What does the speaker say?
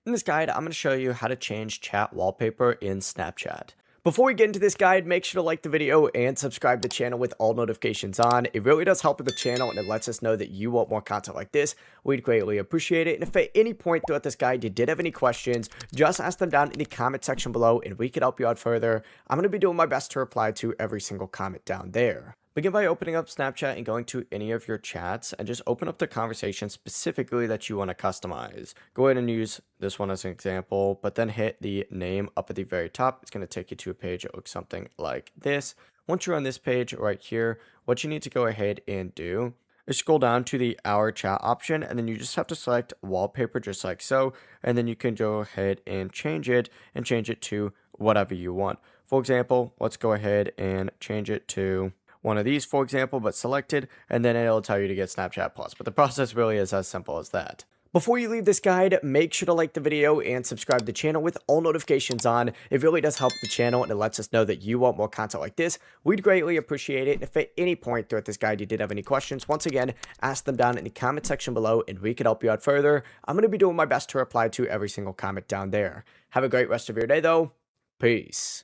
In this guide, I'm going to show you how to change chat wallpaper in Snapchat. Before we get into this guide, make sure to like the video and subscribe to the channel with all notifications on. It really does help with the channel and it lets us know that you want more content like this. We'd greatly appreciate it. And if at any point throughout this guide you did have any questions, just ask them down in the comment section below and we can help you out further. I'm going to be doing my best to reply to every single comment down there. Begin by opening up Snapchat and going to any of your chats and just open up the conversation specifically that you want to customize. Go ahead and use this one as an example, but then hit the name up at the very top. It's going to take you to a page that looks something like this. Once you're on this page right here, what you need to go ahead and do is scroll down to the Our Chat option, and then you just have to select Wallpaper just like so, and then you can go ahead and change it to whatever you want. For example, let's go ahead and change it to one of these, for example, but selected, and then it'll tell you to get Snapchat Plus. But the process really is as simple as that. Before you leave this guide, make sure to like the video and subscribe to the channel with all notifications on. It really does help the channel and it lets us know that you want more content like this. We'd greatly appreciate it. And if at any point throughout this guide you did have any questions, once again, ask them down in the comment section below and we can help you out further. I'm going to be doing my best to reply to every single comment down there. Have a great rest of your day though. Peace.